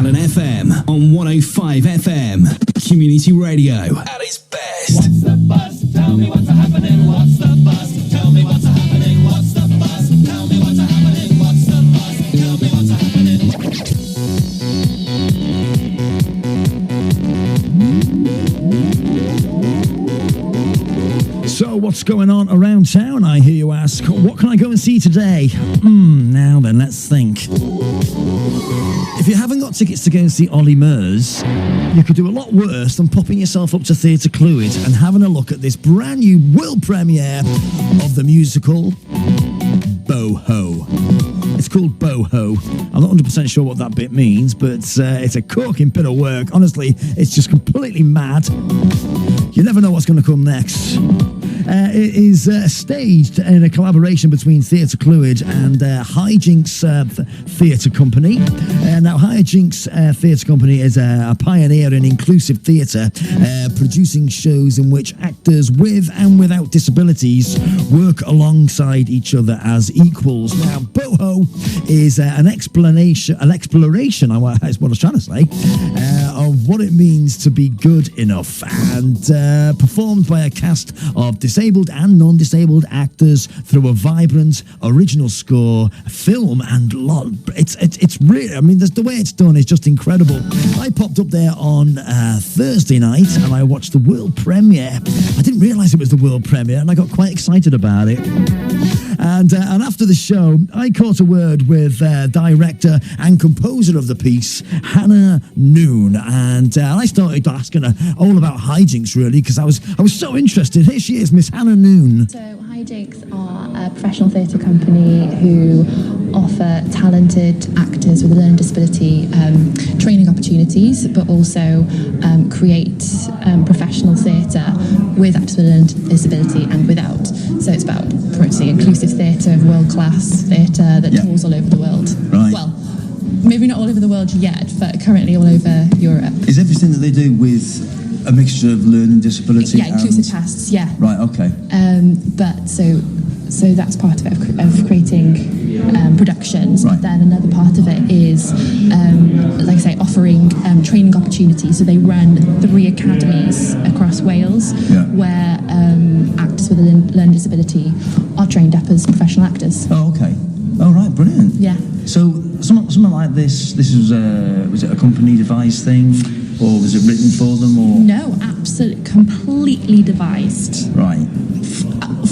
Calon FM on 105 FM. Community radio at its best. What's the buzz? Tell me what's happening. What's the buzz? Tell me what's happening. What's the buzz? Tell me what's happening. What's the buzz? Tell me what's happening. So what's going on around town, I hear you ask? What can I go and see today? Now then, let's think. If you haven't got tickets to go and see Ollie Murs, you could do a lot worse than popping yourself up to Theatre Clwyd and having a look at this brand new world premiere of the musical BoHo. It's called BoHo. I'm not 100% sure what that bit means, but it's a corking bit of work. Honestly, it's just completely mad. You never know what's going to come next. It is staged in a collaboration between Theatre Clwyd and Hijinx Theatre Company. Now, Hijinx Theatre Company is a pioneer in inclusive theatre, producing shows in which actors with and without disabilities work alongside each other as equals. Now, BoHo is an exploration, is what I was trying to say, of what it means to be good enough, and performed by a cast of disabled and non-disabled actors through a vibrant original score, film, and it's really, I mean, the way it's done is just incredible. I popped up there on Thursday night and I watched the world premiere. I didn't realise it was the world premiere and I got quite excited about it. And after the show, I caught a word with director and composer of the piece, Noone, and I started asking her all about Hijinx, really, because I was so interested. Here she is, Miss Noone. So Hijinx are a professional theatre company who offer talented actors with a learning disability training opportunities, but also create professional theatre with actors with a learning disability and without. So it's about promoting inclusive theatre, world-class theatre that tours all over the world. Right. Well, maybe not all over the world yet, but currently all over Europe. Is everything that they do with a mixture of learning disability? Yeah, inclusive casts, yeah. Right, okay. But so that's part of it, of creating productions. Right. But then another part of it is, like I say, offering training opportunities. So they run 3 academies across Wales where actors with a learning disability are trained up as professional actors. Oh, okay. Oh, right, brilliant. Yeah. So something like this was it a company devised thing, or was it written for them, or? No, absolutely, completely devised. Right.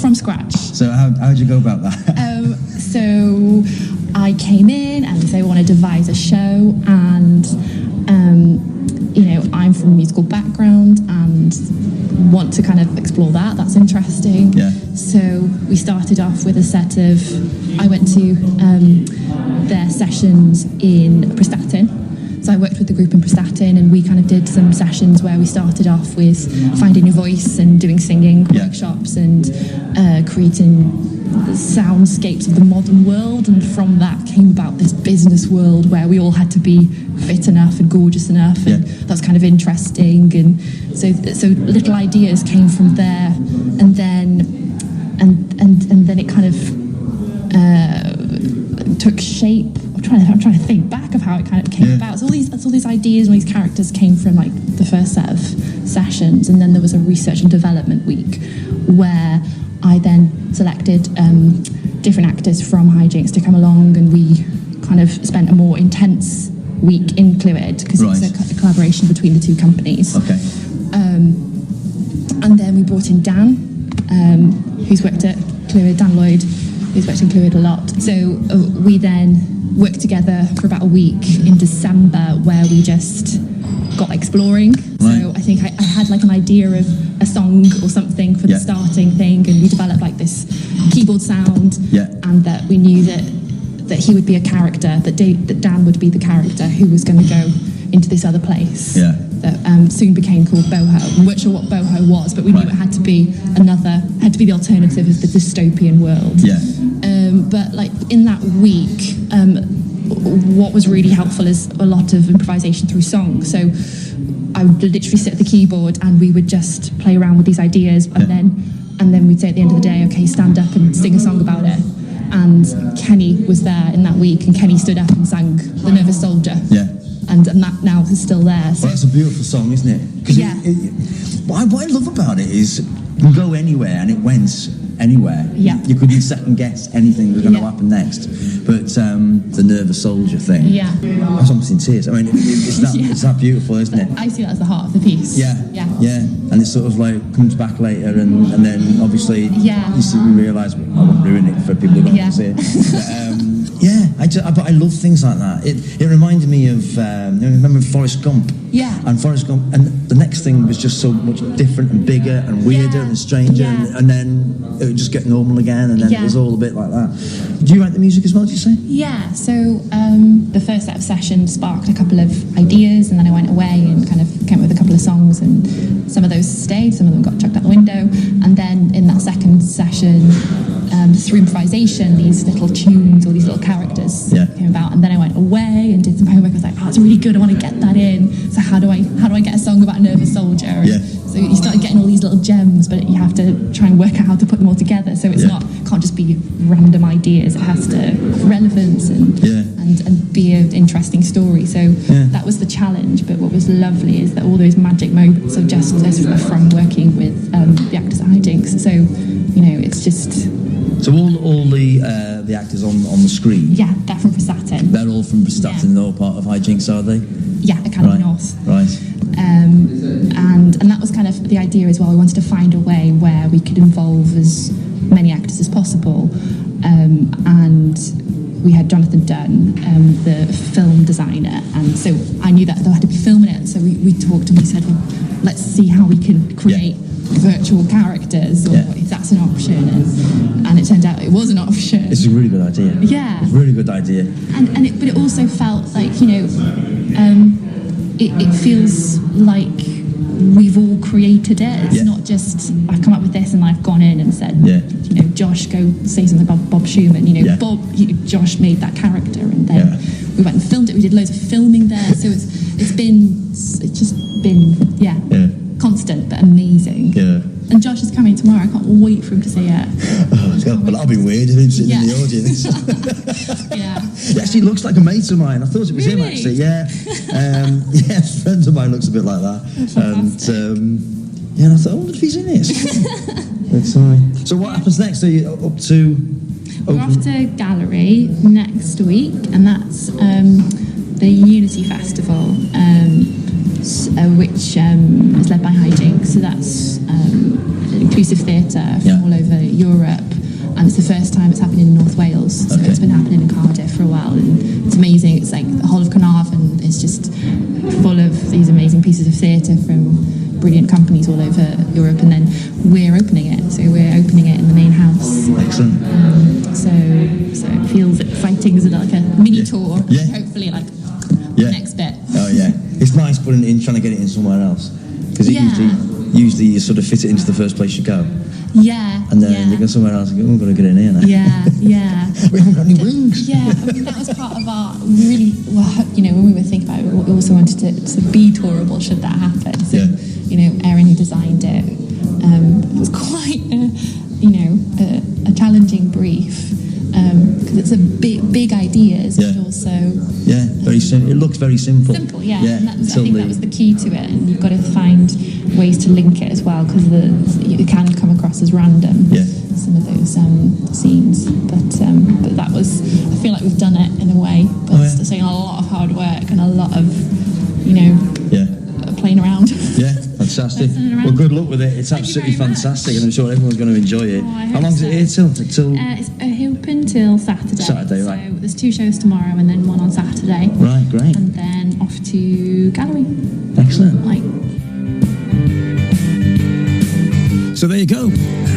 From scratch. So how did you go about that? So I came in and they want to devise a show, and I'm from a musical background and want to kind of explore that. That's interesting. Yeah. So we started off with a set of, I went to their sessions in Prestatyn. So I worked with the group in Prestatyn, and we kind of did some sessions where we started off with finding your voice and doing singing workshops and creating the soundscapes of the modern world. And from that came about this business world where we all had to be fit enough and gorgeous enough, and that was kind of interesting. And so little ideas came from there, and then it kind of took shape. I'm trying to think back of how it kind of came about. So all these ideas and all these characters came from like the first set of sessions, and then there was a research and development week where I then selected different actors from Hijinx to come along, and we kind of spent a more intense week in Clwyd because it's a collaboration between the 2 companies. Okay. And then we brought in Dan, who's worked at Clwyd, Dan Lloyd, who's worked in Clwyd a lot. So we then worked together for about a week in December where we just got exploring. Right. So I think I had like an idea of a song or something for the starting thing, and we developed like this keyboard sound, and that we knew that he would be a character, that Dan would be the character who was going to go into this other place that soon became called BoHo. We weren't sure what BoHo was, but we knew it had to be the alternative of the dystopian world. But like in that week, what was really helpful is a lot of improvisation through song. So I would literally sit at the keyboard and we would just play around with these ideas, and then we'd say at the end of the day, okay, stand up and sing a song about it. And Kenny was there in that week, and Kenny stood up and sang The Nervous Soldier. Yeah. And house is still there. So Well, that's a beautiful song, isn't it? 'Cause Yeah. what I love about it is you can go anywhere, and it went anywhere. Yeah. You couldn't second guess anything that was going to Yeah. happen next. But the nervous soldier thing. Yeah. I was almost in tears. I mean, Yeah. it's that beautiful, isn't it? I see that as the heart of the piece. Yeah. Yeah. Yeah. And it sort of like comes back later, and then obviously Yeah. you realise, I won't ruin it for people who don't Yeah. see it. But, yeah, but I love things like that. It reminded me of, remember Forrest Gump? Yeah. And Forrest Gump, and the next thing was just so much different and bigger and weirder Yeah. and stranger, Yeah. and then it would just get normal again, and then Yeah. it was all a bit like that. Do you write the music as well, do you say? Yeah, so the first set of sessions sparked a couple of ideas, and then I went away and kind of came up with a couple of songs, and some of those stayed, some of them got chucked out the window, and then in that second session, through improvisation, these little tunes or these little characters Yeah. came about, and then I went away and did some homework. I was like, oh, that's really good, I want to get that in. So how do I get a song about a nervous soldier? And Yeah. so you started getting all these little gems, but you have to try and work out how to put them all together. So it's Yeah. can't just be random ideas. It has to have relevance and Yeah. and be an interesting story. So Yeah. that was the challenge. But what was lovely is that all those magic moments are just from working with the actors at Hijinx. So it's just So all the actors on the screen, yeah, they're from Prestatyn. they're all from Prestatyn, Yeah. they're all part of Hijinx, are they? Yeah, the Calon Right. North. Right. And that was kind of the idea as well. We wanted to find a way where we could involve as many actors as possible, and we had Jonathan Dunn, the film designer, and so I knew that they had to be filming it. So we talked and we said, well, let's see how we can create virtual characters, or if that's an option. And it turned out it was an option. It's a really good idea. Yeah. It's a really good idea. But it also felt like, it feels like we've all created it. It's not just I've come up with this and I've gone in and said, Josh, go say something about Bob Schumann. Josh made that character, and then we went and filmed it. We did loads of filming there, so it's just been constant but amazing. Yeah. And Josh is coming tomorrow. I can't wait for him to say yeah. Oh, God, but that'll be weird if he's sitting in the audience. Yeah. He actually looks like a mate of mine. I thought it was him, Really? actually. Yeah. Friends of mine looks a bit like that. And I thought, I wonder if he's in it. So what happens next? Are you up to... We're off to Gallery next week, and that's the Unity Festival, which is led by Hijinx. So that's inclusive theatre from all over Europe, and it's the first time it's happening in North Wales. So it's been happening in Cardiff for a while, and it's amazing. It's like the whole of Carnarvon is just full of these amazing pieces of theatre from brilliant companies all over Europe, and then we're opening it. So we're opening it in the main house. Excellent. So it feels exciting as like a mini tour. Yeah. Hopefully, like the next bit. Oh yeah, it's nice putting it in, trying to get it in somewhere else, because usually you sort of fit it into the first place you go. Yeah. And then you go somewhere else and go, oh, we've got to get it in here now. Yeah. We haven't got any wings. Yeah, I mean, that was part of our really, when we were thinking about it, we also wanted it to be tourable should that happen. So, Erin, who designed it, it was quite a challenging brief, because it's a big ideas, but also... Yeah, very simple. It looks very simple. Simple, yeah. And I think that was the key to it, and you've got to find ways to link it as well, because it can come across as random, some of those scenes. But that was... I feel like we've done it in a way, but it's taking a lot of hard work and a lot of, playing around. Yeah, fantastic. Well, good luck with it. It's absolutely fantastic, and I'm sure everyone's going to enjoy it. How long is it here till? It's open till Saturday. Saturday, right. So there's 2 shows tomorrow and then one on Saturday. Right, great. And then off to Gallery. Excellent. So there you go.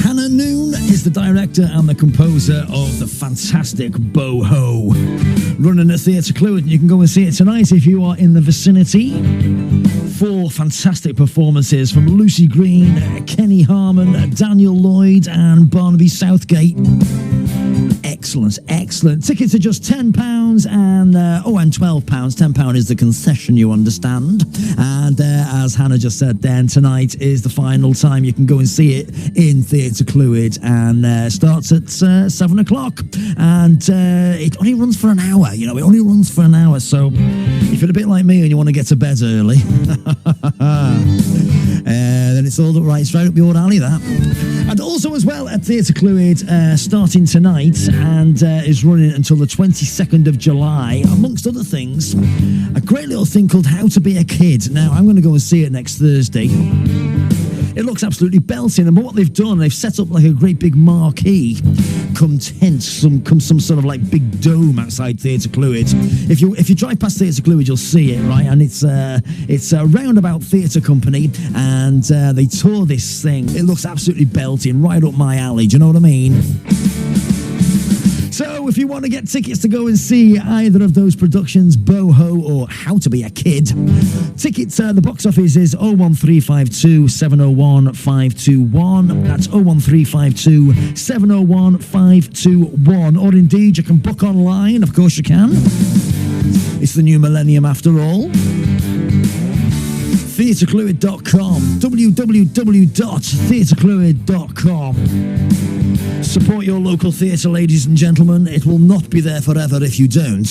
Hannah Noone is the director and the composer of the fantastic BoHo, running at Theatre Clwyd. You can go and see it tonight if you are in the vicinity. 4 fantastic performances from Lucy Green, Kenny Harmon, Daniel Lloyd and Barnaby Southgate. Excellent, excellent. Tickets are just £10 and £12. £10 is the concession, you understand. And as Hannah just said then, tonight is the final time you can go and see it in Theatre Clwyd, and starts at 7 o'clock. And it only runs for an hour, it only runs for an hour. So if you're a bit like me and you want to get to bed early, then it's all right, straight up your alley, that. And also as well at Theatre Clwyd, starting tonight and is running until the 22nd of July, amongst other things, a great little thing called How to Be a Kid. Now, I'm going to go and see it next Thursday. It looks absolutely belting, and what they've done, they've set up like a great big marquee, some sort of like big dome outside Theatre Clwyd. If you drive past Theatre Clwyd, you'll see it, right? And it's a roundabout theatre company, and they tour this thing. It looks absolutely belting, right up my alley. Do you know what I mean? So if you want to get tickets to go and see either of those productions, BoHo or How to Be a Kid, tickets, the box office is 01352 701 521. That's 01352 701 521. Or indeed, you can book online. Of course you can. It's the new millennium after all. theatreclwyd.com, www.theatreclwyd.com. Support your local theatre, ladies and gentlemen. It will not be there forever if you don't.